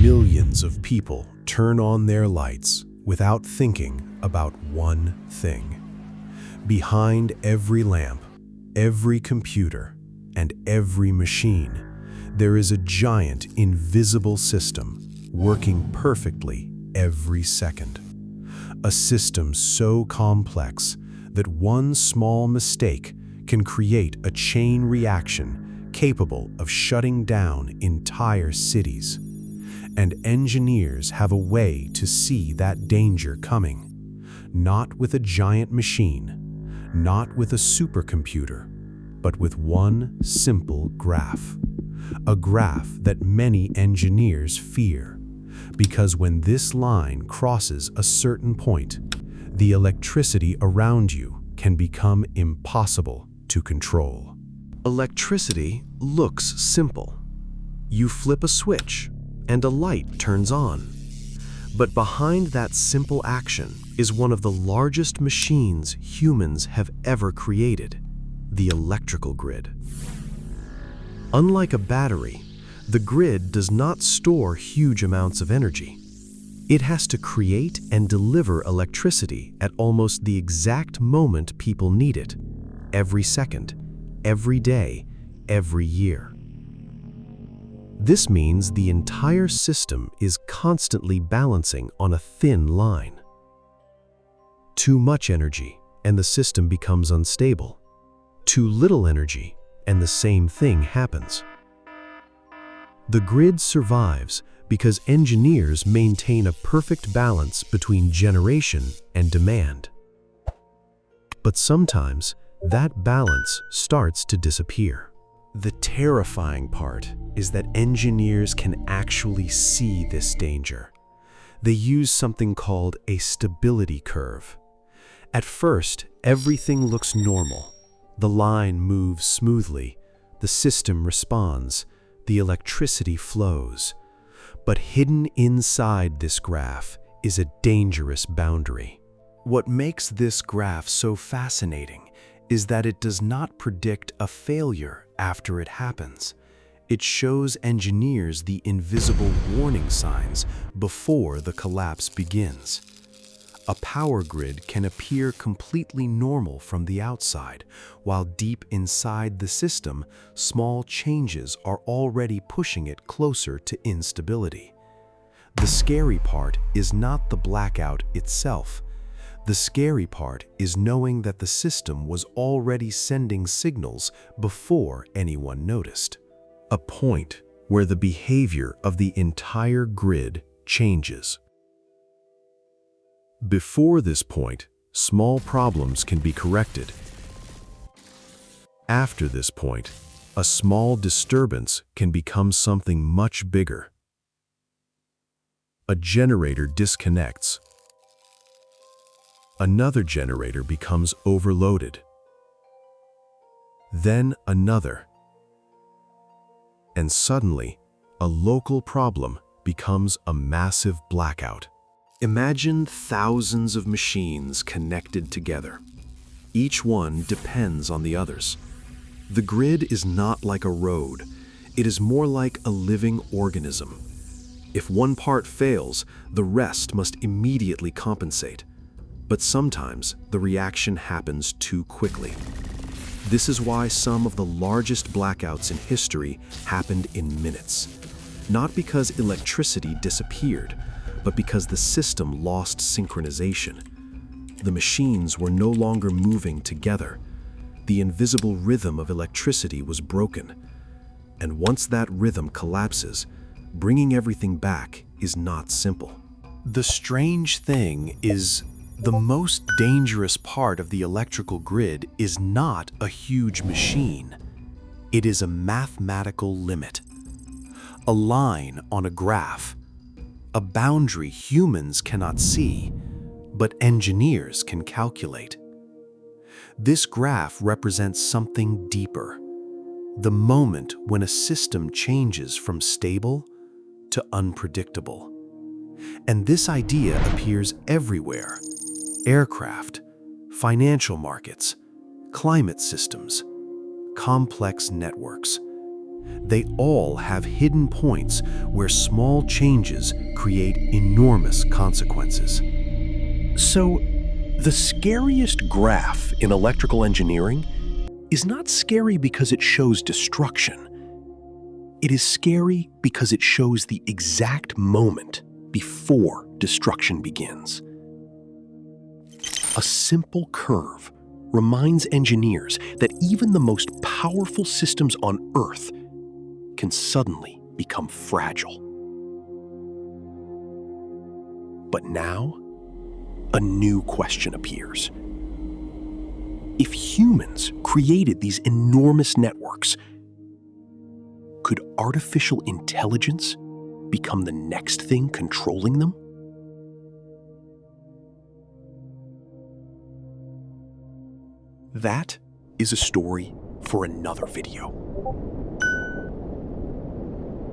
millions of people turn on their lights without thinking about one thing. Behind every lamp, every computer, and every machine, there is a giant invisible system working perfectly every second. A system so complex that one small mistake can create a chain reaction capable of shutting down entire cities. And engineers have a way to see that danger coming, not with a giant machine, not with a supercomputer, but with one simple graph. A graph that many engineers fear, because when this line crosses a certain point, the electricity around you can become impossible to control. Electricity looks simple. You flip a switch and a light turns on. But behind that simple action is one of the largest machines humans have ever created, the electrical grid. Unlike a battery, the grid does not store huge amounts of energy. It has to create and deliver electricity at almost the exact moment people need it, every second, every day, every year. This means the entire system is constantly balancing on a thin line. Too much energy, and the system becomes unstable. Too little energy, and the same thing happens. The grid survives because engineers maintain a perfect balance between generation and demand. But sometimes, that balance starts to disappear. The terrifying part is that engineers can actually see this danger. They use something called a stability curve. At first, everything looks normal. The line moves smoothly, the system responds, the electricity flows. But hidden inside this graph is a dangerous boundary. What makes this graph so fascinating is that it does not predict a failure after it happens. It shows engineers the invisible warning signs before the collapse begins. A power grid can appear completely normal from the outside, while deep inside the system, small changes are already pushing it closer to instability. The scary part is not the blackout itself. The scary part is knowing that the system was already sending signals before anyone noticed. A point where the behavior of the entire grid changes. Before this point, small problems can be corrected. After this point, a small disturbance can become something much bigger. A generator disconnects. Another generator becomes overloaded. Then another. And suddenly, a local problem becomes a massive blackout. Imagine thousands of machines connected together. Each one depends on the others. The grid is not like a road. It is more like a living organism. If one part fails, the rest must immediately compensate. But sometimes the reaction happens too quickly. This is why some of the largest blackouts in history happened in minutes. Not because electricity disappeared, but because the system lost synchronization. The machines were no longer moving together. The invisible rhythm of electricity was broken. And once that rhythm collapses, bringing everything back is not simple. The strange thing is, the most dangerous part of the electrical grid is not a huge machine. It is a mathematical limit. A line on a graph. A boundary humans cannot see, but engineers can calculate. This graph represents something deeper. The moment when a system changes from stable to unpredictable. And this idea appears everywhere. Aircraft, financial markets, climate systems, complex networks. They all have hidden points where small changes create enormous consequences. So, the scariest graph in electrical engineering is not scary because it shows destruction. It is scary because it shows the exact moment before destruction begins. A simple curve reminds engineers that even the most powerful systems on Earth can suddenly become fragile. But now, a new question appears. If humans created these enormous networks, could artificial intelligence become the next thing controlling them? That is a story for another video.